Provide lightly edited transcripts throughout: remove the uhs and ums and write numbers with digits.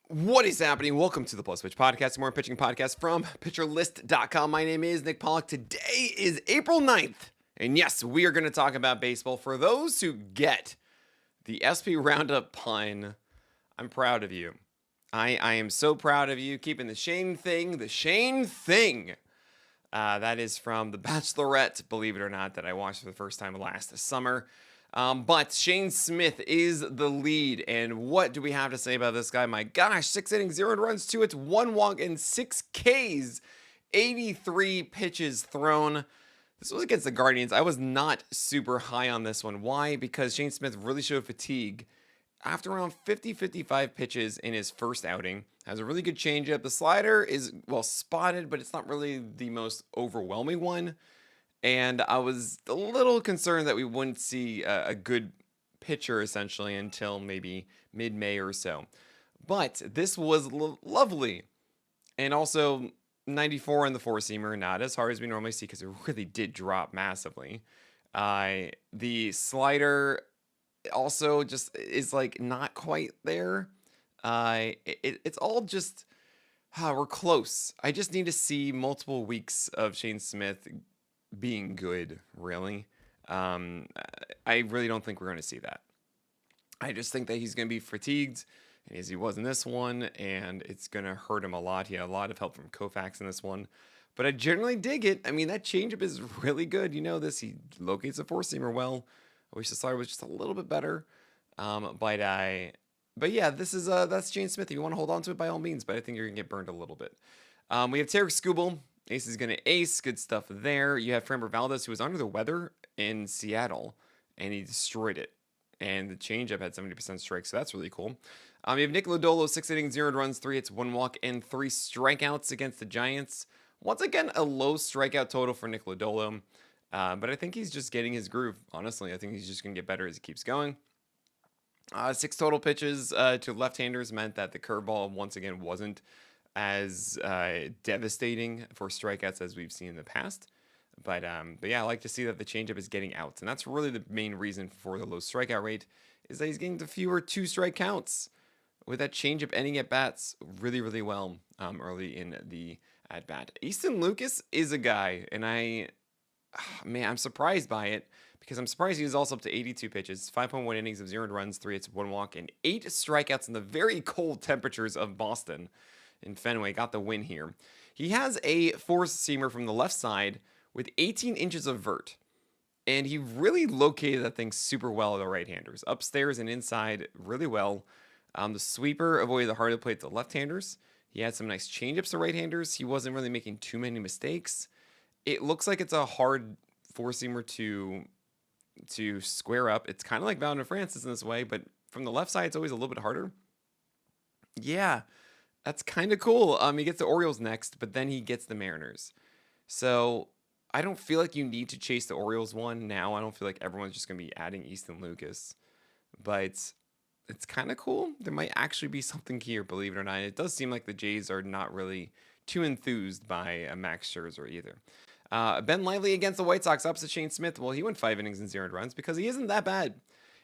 What is happening? Welcome to the Plus Pitch Podcast, more pitching podcast from pitcherlist.com. My name is Nick Pollack. Today is April 9th. And yes, we are going to talk about baseball. For those who get the SP Roundup pun, I'm proud of you. I am so proud of you keeping the Shane thing, that is from The Bachelorette, believe it or not, that I watched for the first time last summer. But Shane Smith is the lead. And what do we have to say about this guy? My gosh, 6 innings, 0 runs, 2 hits, 1 walk, and 6 Ks. 83 pitches thrown. This was against the Guardians. I was not super high on this one. Why? Because Shane Smith really showed fatigue. After around 50-55 pitches in his first outing, has a really good changeup. The slider is well spotted, but it's not really the most overwhelming one. And I was a little concerned that we wouldn't see a good pitcher essentially until maybe mid-May or so. But this was lovely. And also 94 in the four-seamer, not as hard as we normally see because it really did drop massively. The slider also just is like not quite there. It's all just we're close. I just need to see multiple weeks of Shane Smith being good, really. I really don't think we're going to see that. I just think that he's going to be fatigued, as he was in this one, and it's going to hurt him a lot. He had a lot of help from Koufax in this one. But I generally dig it. I mean, that changeup is really good. You know this. He locates a four-seamer well. I wish the slider was just a little bit better. But yeah, that's Shane Smith. If you want to hold on to it, by all means. But I think you're gonna get burned a little bit. We have Tarek Skubal. Ace is gonna ace. Good stuff there. You have Framber Valdez, who was under the weather in Seattle, and he destroyed it. And the changeup had 70% strike, so that's really cool. You have Nick Lodolo, 6 innings, 0 runs, 3 hits, 1 walk, and 3 strikeouts against the Giants. Once again, a low strikeout total for Nick Lodolo. But I think he's just getting his groove. Honestly, I think he's just going to get better as he keeps going. 6 total pitches to left-handers meant that the curveball once again wasn't as devastating for strikeouts as we've seen in the past. But yeah, I like to see that the changeup is getting out, and that's really the main reason for the low strikeout rate is that he's getting to fewer 2-strike counts. With that changeup ending at bats really, really well early in the at bat. Easton Lucas is a guy, and I'm surprised by it because I'm surprised he was also up to 82 pitches, 5.1 innings of 0 runs, 3 hits, 1 walk, and 8 strikeouts in the very cold temperatures of Boston in Fenway. Got the win here. He has a four-seamer from the left side with 18 inches of vert, and he really located that thing super well to the right-handers, upstairs and inside really well. The sweeper avoided the hard play to left-handers. He had some nice changeups to right-handers. He wasn't really making too many mistakes. It looks like it's a hard four-seamer to square up. It's kind of like Valentin Francis in this way, but from the left side, it's always a little bit harder. Yeah, that's kind of cool. He gets the Orioles next, but then he gets the Mariners. So I don't feel like you need to chase the Orioles one now. I don't feel like everyone's just going to be adding Easton Lucas. But it's kind of cool. There might actually be something here, believe it or not. It does seem like the Jays are not really too enthused by Max Scherzer either. Ben Lively against the White Sox, opposite Shane Smith. Well, he went 5 innings and 0 runs because he isn't that bad.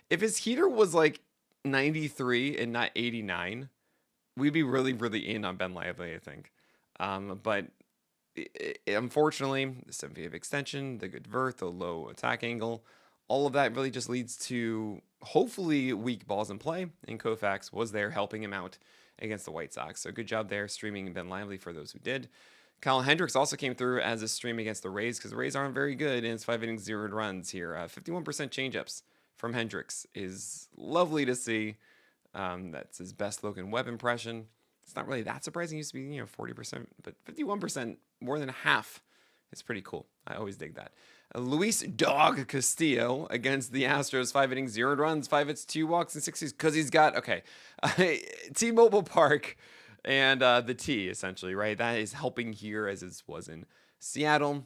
If his heater was like 93 and not 89, we'd be really, really in on Ben Lively, I think. But unfortunately, the 7 feet of extension, the good vert, the low attack angle, all of that really just leads to hopefully weak balls in play. And Koufax was there helping him out against the White Sox. So good job there streaming Ben Lively for those who did. Kyle Hendricks also came through as a stream against the Rays because the Rays aren't very good in his 5 innings, 0 runs here. 51% changeups from Hendricks is lovely to see. That's his best Logan Webb impression. It's not really that surprising. It used to be 40%, but 51%, more than half. It's pretty cool. I always dig that. Luis Dog Castillo against the Astros, 5 innings, 0 runs, 5 hits, 2 walks, and 6 because he's got T-Mobile Park. And the T, essentially, right? That is helping here as it was in Seattle.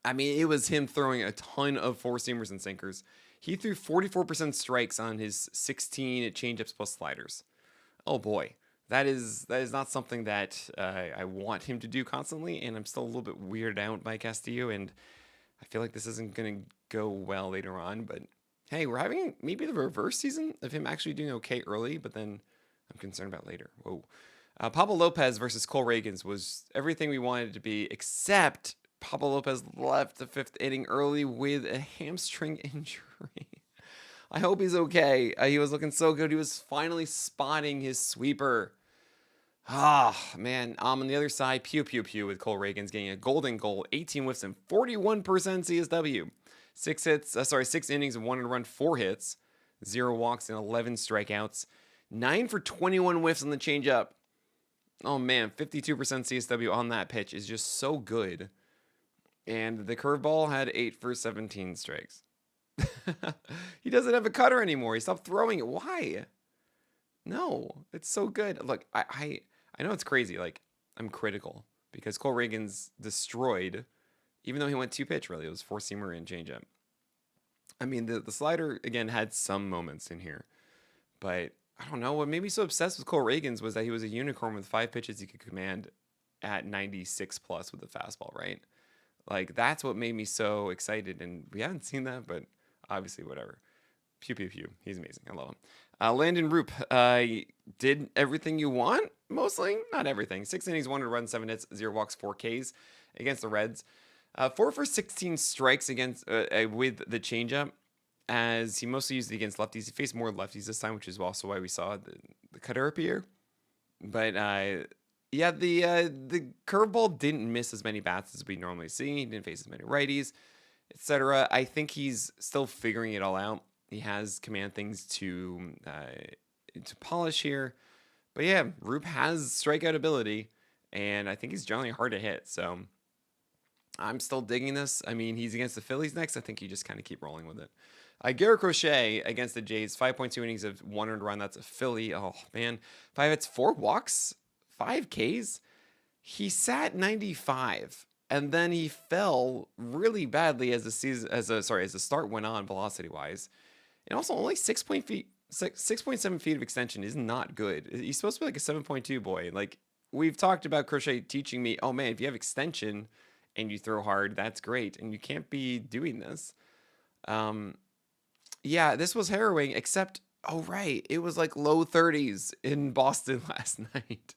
I mean, it was him throwing a ton of four-seamers and sinkers. He threw 44% strikes on his 16 changeups plus sliders. Oh, boy. That is not something that I want him to do constantly, and I'm still a little bit weirded out by Castillo, and I feel like this isn't going to go well later on. But, hey, we're having maybe the reverse season of him actually doing okay early, but then I'm concerned about later. Whoa. Pablo Lopez versus Cole Reagans was everything we wanted it to be, except Pablo Lopez left the fifth inning early with a hamstring injury. I hope he's okay. He was looking so good. He was finally spotting his sweeper. Ah, man. On the other side, pew pew pew with Cole Reagans getting a golden goal, 18 whiffs and 41% CSW. 6 innings and 1 run, 4 hits, 0 walks and 11 strikeouts. 9 for 21 whiffs on the changeup. Oh man, 52% CSW on that pitch is just so good. And the curveball had 8 for 17 strikes. He doesn't have a cutter anymore. He stopped throwing it. Why? No, it's so good. Look, I know it's crazy. Like, I'm critical because Cole Reagans destroyed, even though he went 2 pitch, really. It was 4-seamer and changeup. I mean, the slider, again, had some moments in here. But I don't know. What made me so obsessed with Cole Reagans was that he was a unicorn with 5 pitches he could command at 96 plus with the fastball, right? Like, that's what made me so excited. And we haven't seen that, but obviously, whatever. Pew, pew, pew. He's amazing. I love him. Landon Roop did everything you want, mostly. Not everything. 6 innings, 1 run, 7 hits, 0 walks, 4 Ks against the Reds. 4 for 16 strikes against with the changeup, as he mostly used it against lefties. He faced more lefties this time, which is also why we saw the cutter appear. But yeah, the curveball didn't miss as many bats as we normally see. He didn't face as many righties, etc. I think he's still figuring it all out. He has command things to polish here. But yeah, Roop has strikeout ability, and I think he's generally hard to hit. So I'm still digging this. I mean, he's against the Phillies next. I think you just kind of keep rolling with it. Garrett Crochet against the Jays, 5.2 innings of 1 earned run. That's a Philly. Oh, man. 5 hits, 4 walks, 5 Ks. He sat 95, and then he fell really badly as the start went on velocity-wise. And also, only 6.7 feet of extension is not good. He's supposed to be like a 7.2 boy. Like, we've talked about Crochet teaching me, oh man, if you have extension and you throw hard, that's great. And you can't be doing this. Yeah, this was harrowing, except, oh right, it was like low 30s in Boston last night.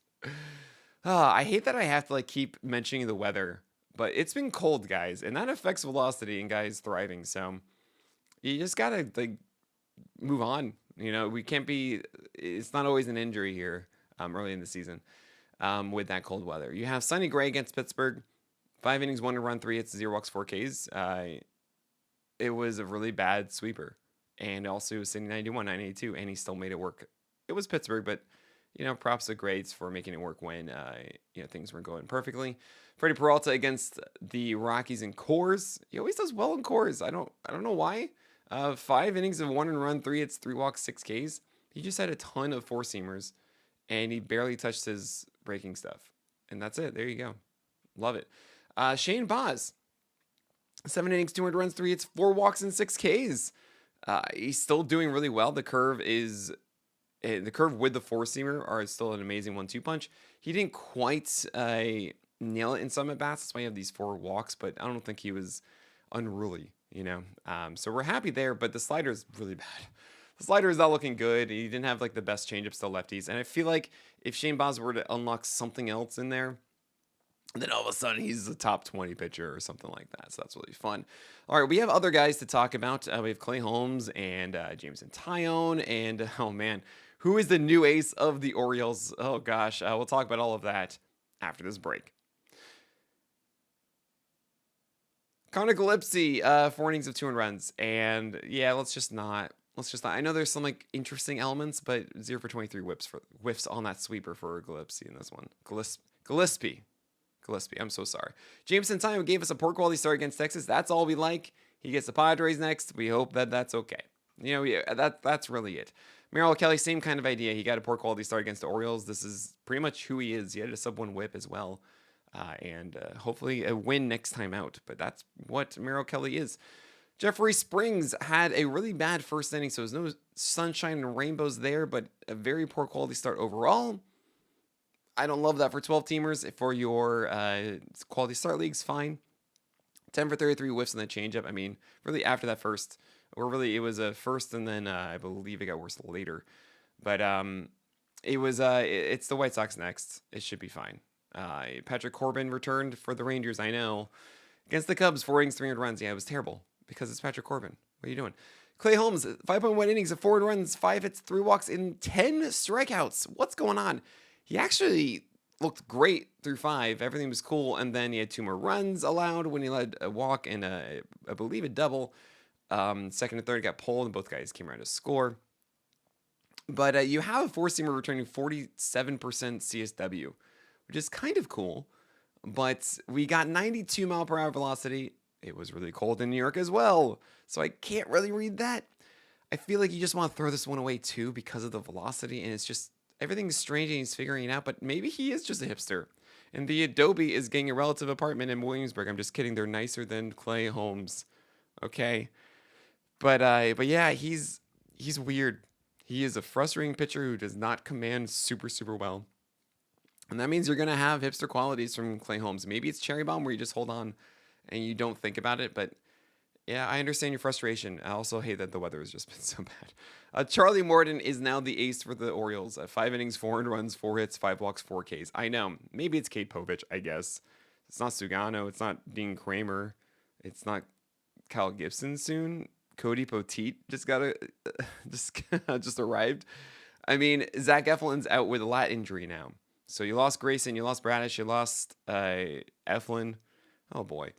I hate that I have to like keep mentioning the weather, but it's been cold, guys, and that affects velocity and guys thriving. So you just gotta like move on. You know, we can't be. It's not always an injury here early in the season with that cold weather. You have Sonny Gray against Pittsburgh. 5 innings, 1 run, 3 hits, 0 walks, 4 Ks. It was a really bad sweeper, and also it was sitting 91, 982, and he still made it work. It was Pittsburgh, but you know, props to grades for making it work when you know, things weren't going perfectly. Freddie Peralta against the Rockies in Coors. He always does well in Coors. I don't know why. 5 innings of 1 run, 3 hits, 3 walks, 6 Ks. He just had a ton of 4-seamers, and he barely touched his breaking stuff. And that's it. There you go. Love it. Shane Baz, 7 innings, 200 runs, 3 hits, 4 walks, and 6 Ks. He's still doing really well. The curve with the 4-seamer are still an amazing 1-2 punch. He didn't quite nail it in some at bats. That's why you have these 4 walks, but I don't think he was unruly, you know. So we're happy there, but the slider is really bad. The slider is not looking good. He didn't have like the best changeups to lefties, and I feel like if Shane Baz were to unlock something else in there, then all of a sudden he's a top 20 pitcher or something like that. So that's really fun. All right, we have other guys to talk about. We have Clay Holmes and Jameson Taillon, and oh man, who is the new ace of the Orioles? Oh gosh, we'll talk about all of that after this break. Connor Gillespie, 4 innings of 2 runs, and yeah, let's just not. I know there's some like interesting elements, but 0 for 23 whiffs on that sweeper for Gillespie in this one. Gillespie. I'm so sorry. Jameson Taillon gave us a poor quality start against Texas. That's all we like. He gets the Padres next. We hope that that's okay. You know, yeah, that's really it. Merrill Kelly, same kind of idea. He got a poor quality start against the Orioles. This is pretty much who he is. He had a sub-1 whip as well. And hopefully a win next time out. But that's what Merrill Kelly is. Jeffrey Springs had a really bad first inning, so there's no sunshine and rainbows there, but a very poor quality start overall. I don't love that for 12-teamers. For your quality start leagues, fine. 10 for 33 whiffs on the changeup. I mean, really after that first, or really it was a first and then I believe it got worse later. But It's the White Sox next. It should be fine. Patrick Corbin returned for the Rangers. I know against the Cubs, 4 innings, 300 runs. Yeah, it was terrible because it's Patrick Corbin. What are you doing? Clay Holmes, 5.1 innings of 4 runs, 5 hits, 3 walks, and 10 strikeouts. What's going on? He actually looked great through 5. Everything was cool, and then he had 2 more runs allowed when he led a walk and I believe a double. Second and third got pulled, and both guys came around to score. But you have a four-seamer returning 47% CSW, which is kind of cool. But we got 92 mile per hour velocity. It was really cold in New York as well, so I can't really read that. I feel like you just want to throw this one away too because of the velocity, and it's just everything's strange and he's figuring it out. But maybe he is just a hipster, and the Adobe is getting a relative apartment in Williamsburg. I'm just kidding. They're nicer than Clay Holmes, okay? But yeah, he's weird. He is a frustrating pitcher who does not command super well. And that means you're going to have hipster qualities from Clay Holmes. Maybe it's cherry bomb where you just hold on and you don't think about it. But yeah, I understand your frustration. I also hate that the weather has just been so bad. Charlie Morton is now the ace for the Orioles. 5 innings, 400 runs, 4 hits, 5 walks, 4 Ks. I know. Maybe it's Kate Povich, I guess. It's not Sugano. It's not Dean Kramer. It's not Kyle Gibson soon. Cody Poteet just arrived. I mean, Zach Eflin's out with a lat injury now. So you lost Grayson, you lost Bradish, you lost Eflin. Oh boy.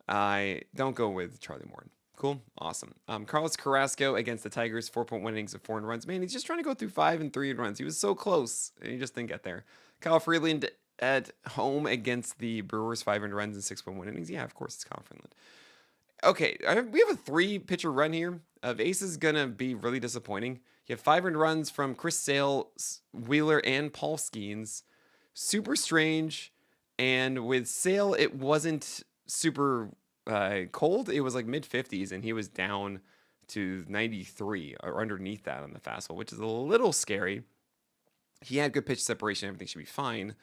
Don't go with Charlie Morton. Cool, awesome. Carlos Carrasco against the Tigers, 4.1 innings of 400 runs. Man, he's just trying to go through 5 and 3 runs. He was so close, and he just didn't get there. Kyle Freeland at home against the Brewers, 500 runs and 6.1 innings. Yeah, of course it's Kyle Freeland. Okay, we have a 3-pitcher run here. Ace is going to be really disappointing. You have 5 earned runs from Chris Sale, Wheeler, and Paul Skeens. Super strange. And with Sale, it wasn't super cold. It was like mid-50s, and he was down to 93 or underneath that on the fastball, which is a little scary. He had good pitch separation. Everything should be fine.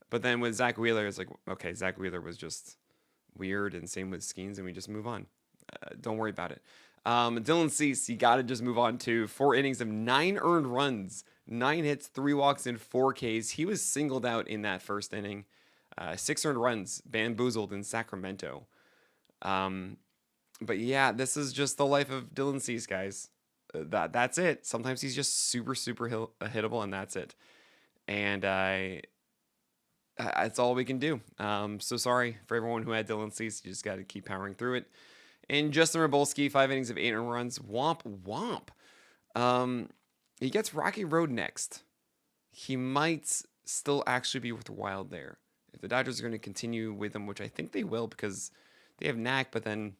But then with Zach Wheeler, it's like, okay, Zach Wheeler was just weird, and same with Skeens, and we just move on. Don't worry about it. Dylan Cease, you got to just move on to 4 innings of 9 earned runs, 9 hits, 3 walks, and 4 Ks. He was singled out in that first inning. 6 earned runs, bamboozled in Sacramento. But yeah, this is just the life of Dylan Cease, guys. That's it. Sometimes he's just super hittable, and that's it. And that's all we can do. So sorry for everyone who had Dylan Cease. You just got to keep powering through it. And Justin Rabolski, 5 innings of 8 earned runs. Womp. He gets Rocky Road next. He might still actually be worthwhile there. If the Dodgers are going to continue with him, which I think they will because they have Knack, but then,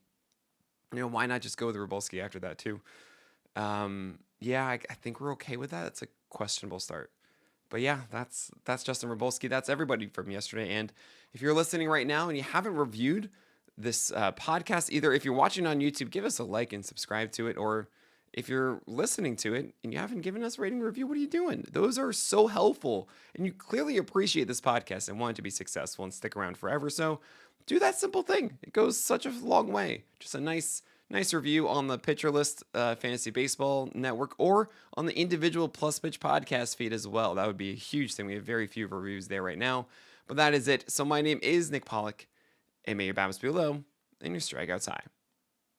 why not just go with Rabolski after that too? Yeah, I think we're okay with that. It's a questionable start. But yeah, that's Justin Rabolski. That's everybody from yesterday. And if you're listening right now and you haven't reviewed this podcast, either if you're watching on YouTube, give us a like and subscribe to it, or if you're listening to it and you haven't given us a rating review, what are you doing? Those are so helpful, and you clearly appreciate this podcast and want it to be successful and stick around forever. So do that simple thing. It goes such a long way. Just a nice review on the Pitcher List Fantasy Baseball Network, or on the individual Plus Pitch podcast feed as well. That would be a huge thing. We have very few reviews there right now, but that is it. So my name is Nick Pollack, and may your BABIPs be low and your strikeouts high.